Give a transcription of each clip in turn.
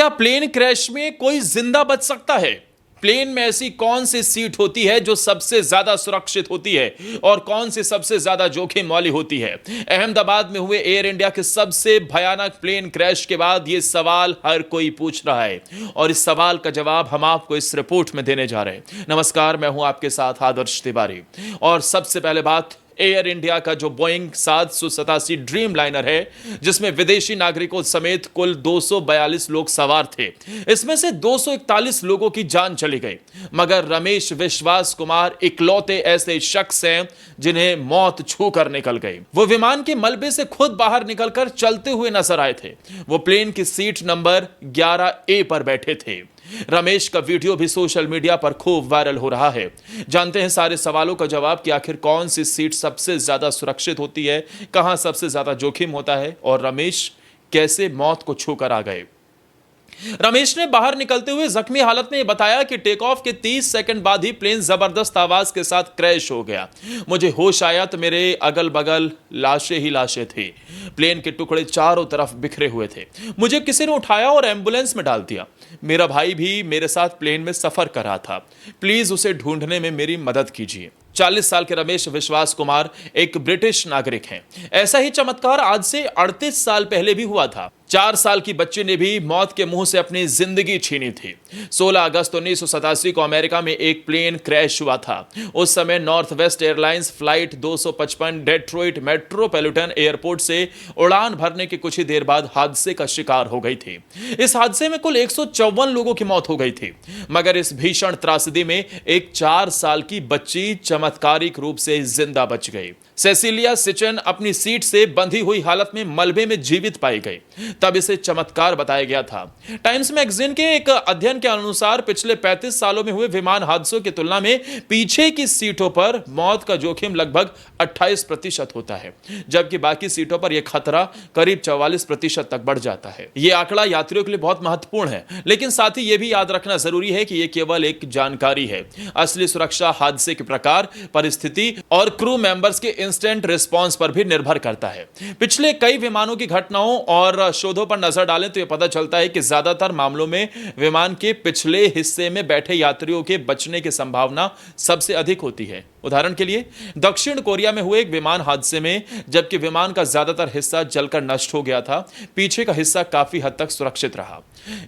क्या plane crash में कोई जिंदा बच सकता है? प्लेन में ऐसी कौन सी सीट होती है जो सबसे ज्यादा सुरक्षित होती है और कौन सी सबसे ज्यादा जोखिम वाली होती है? अहमदाबाद में हुए एयर इंडिया के सबसे भयानक प्लेन क्रैश के बाद यह सवाल हर कोई पूछ रहा है और इस सवाल का जवाब हम आपको इस रिपोर्ट में देने जा रहे हैं। नमस्कार, मैं हूं आपके साथ आदर्श तिवारी। और सबसे पहले बात एयर इंडिया का जो बोइंग 787 ड्रीम लाइनर है, जिसमें विदेशी नागरिकों समेत कुल 242 लोग सवार थे। इसमें से 241 लोगों की जान चली गई, मगर रमेश विश्वास कुमार इकलौते ऐसे शख्स हैं जिन्हें मौत छू कर निकल गई। वो विमान के मलबे से खुद बाहर निकलकर चलते हुए नजर आए थे। वो प्लेन की सीट नंबर 11A पर बैठे थे। रमेश का वीडियो भी सोशल मीडिया पर खूब वायरल हो रहा है। जानते हैं सारे सवालों का जवाब कि आखिर कौन सी सीट सबसे ज्यादा सुरक्षित होती है, कहां सबसे ज्यादा जोखिम होता है और रमेश कैसे मौत को छूकर आ गए। रमेश ने बाहर निकलते हुए जख्मी हालत में बताया कि टेक ऑफ के 30 सेकंड बाद ही प्लेन जबरदस्त आवाज के साथ क्रैश हो गया। मुझे होश आया तो मेरे अगल बगल लाशें ही लाशें थी। प्लेन के टुकड़े चारों तरफ बिखरे हुए थे। मुझे किसी ने उठाया और एम्बुलेंस में डाल दिया। मेरा भाई भी मेरे साथ प्लेन में सफर कर रहा था। प्लीज उसे ढूंढने में मेरी मदद कीजिए। 40 साल के रमेश विश्वास कुमार एक ब्रिटिश नागरिक हैं। ऐसा ही चमत्कार आज से 38 साल पहले भी हुआ था। 4 साल की बच्ची ने भी मौत के मुंह से अपनी जिंदगी छीनी थी। 16 अगस्त 1987 को अमेरिका में एक प्लेन क्रैश हुआ था। उस समय north west airlines flight 255 Detroit metropolitan airport से उड़ान भरने के कुछ ही देर बाद हादसे का शिकार हो गई थी। इस हादसे में कुल 154 लोगों की मौत हो गई थी, मगर इस भीषण त्रासदी में एक 4 साल की बच्ची चमत्कारिक रूप से जिंदा बच गई। सेसिलिया सिचन अपनी सीट से बंधी हुई हालत में मलबे में जीवित पाई गई, तब इसे चमत्कार बताया गया था। टाइम्स मैगजीन के एक अध्ययन के अनुसार पिछले 35 सालों में हुए विमान हादसों की तुलना में पीछे की सीटों पर मौत का जोखिम लगभग 28% होता है, जबकि बाकी सीटों पर यह खतरा करीब 44% तक बढ़ जाता है। यह आंकड़ा यात्रियों के लिए बहुत महत्वपूर्ण है, लेकिन साथ ही यह भी याद रखना जरूरी है कि यह केवल एक जानकारी है। असली सुरक्षा हादसे के प्रकार, परिस्थिति और क्रू मेंबर्स के इंस्टेंट रिस्पांस पर भी निर्भर करता है। पिछले कई विमानों की घटनाओं और शोधों पर नजर डालें तो यह पता चलता है कि ज्यादातर मामलों में विमान के पिछले हिस्से में बैठे यात्रियों के बचने की संभावना सबसे अधिक होती है। उदाहरण के लिए दक्षिण कोरिया में हुए एक विमान हादसे में जबकि विमान का ज्यादातर हिस्सा जलकर नष्ट हो गया था, पीछे का हिस्सा काफी हद तक सुरक्षित रहा।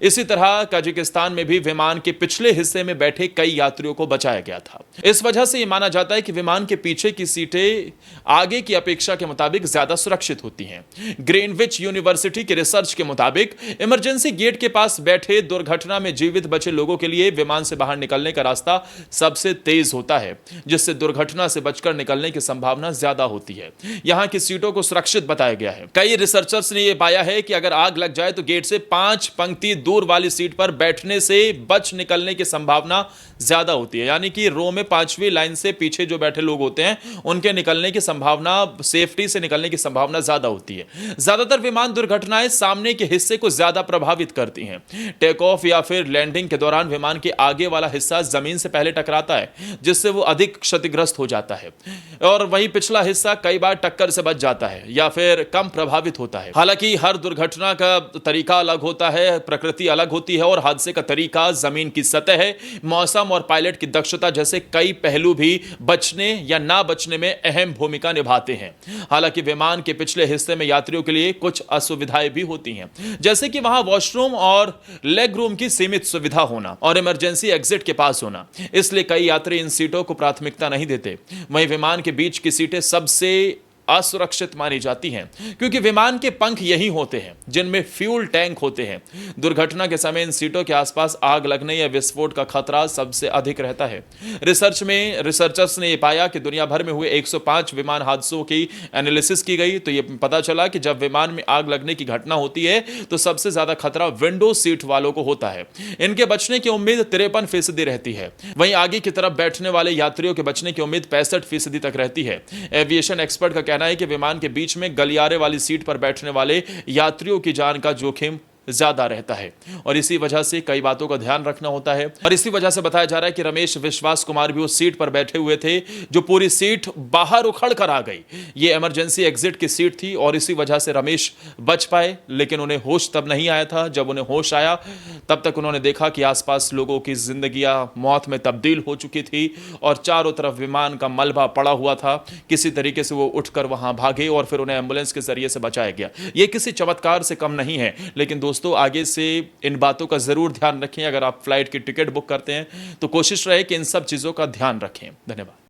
इसी तरह कजाकिस्तान में भी विमान के पिछले हिस्से में बैठे कई यात्रियों को बचाया गया था। इस वजह से यह माना जाता है कि विमान के पीछे की सीटें आगे की अपेक्षा के मुताबिक ज्यादा सुरक्षित होती हैं। ग्रीनविच यूनिवर्सिटी के रिसर्च के मुताबिक इमरजेंसी गेट के पास बैठे दुर्घटना में जीवित बचे लोगों के लिए विमान से बाहर निकलने का रास्ता सबसे तेज होता है, जिससे दुर्घटना से बचकर निकलने की संभावना ज्यादा होती है। यहां की सीटों को सुरक्षित बताया गया है। कई रिसर्चर्स ने यह पाया है कि अगर आग लग जाए तो गेट से 5 पंक्ति दूर वाली सीट पर बैठने से बच निकलने की संभावना ज्यादा होती है। यानी कि रो में 5वीं लाइन से पीछे जो बैठे लोग होते हैं उनके निकलने की संभावना, सेफ्टी से निकलने की संभावना ज्यादा होती है। ज्यादातर विमान दुर्घटनाएं सामने के हिस्से को ज्यादा प्रभावित करती हैं। टेक ऑफ या फिर लैंडिंग के दौरान विमान के आगे वाला हिस्सा जमीन से पहले टकराता है, जिससे वो अधिक क्षतिग्रस्त हो जाता है, और वहीं पिछला हिस्सा कई बार टक्कर से बच जाता है या फिर कम प्रभावित होता है। हालांकि हर दुर्घटना का तरीका अलग होता है, प्रकृति अलग होती है और हादसे का तरीका, जमीन की सतह, मौसम और पायलट की दक्षता जैसे कई पहलू भी बचने या ना बचने में अहम भूमिका निभाते हैं। हालांकि विमान के पिछले हिस्से में यात्रियों के लिए कुछ असुविधाएं भी होती हैं, जैसे कि वहां वॉशरूम और लेग रूम की सीमित सुविधा होना और इमरजेंसी एग्जिट के पास होना। इसलिए कई यात्री इन सीटों को प्राथमिकता नहीं देते। वहीं विमान के बीच की सीटें सबसे असुरक्षित मानी जाती हैं, क्योंकि विमान के पंख यही होते हैं जिनमें फ्यूल टैंक होते हैं। दुर्घटना के समय इन सीटों के आसपास आग लगने या विस्फोट का खतरा सबसे अधिक रहता है। रिसर्चर्स ने यह पाया कि दुनिया भर में हुए 105 विमान हादसों की एनालिसिस की गई तो यह पता चला कि जब विमान में आग लगने की घटना होती है तो सबसे ज्यादा खतरा विंडो सीट वालों को होता है। इनके बचने की उम्मीद 53% रहती है। वहीं आगे की तरफ बैठने वाले यात्रियों के बचने की उम्मीद 65% तक रहती है। एविएशन एक्सपर्ट का कहना है कि विमान के बीच में गलियारे वाली सीट पर बैठने वाले यात्रियों की जान का जोखिम ज्यादा रहता है और इसी वजह से कई बातों का ध्यान रखना होता है। और इसी वजह से बताया जा रहा है कि रमेश विश्वास कुमार भी उस सीट पर बैठे हुए थे जो पूरी सीट बाहर उखड़ कर आ गई। ये इमरजेंसी एग्जिट की सीट थी और इसी वजह से रमेश बच पाए, लेकिन उन्हें होश तब नहीं आया था। जब उन्हें होश आया तब तक उन्होंने देखा कि आसपास लोगों की जिंदगियां मौत में तब्दील हो चुकी थी और चारों तरफ विमान का मलबा पड़ा हुआ था। किसी तरीके से वो उठकर वहां भागे और फिर उन्हें एम्बुलेंस के जरिए से बचाया गया। ये किसी चमत्कार से कम नहीं है, लेकिन दोस्तों आगे से इन बातों का जरूर ध्यान रखें। अगर आप फ्लाइट की टिकट बुक करते हैं तो कोशिश रहे कि इन सब चीजों का ध्यान रखें। धन्यवाद।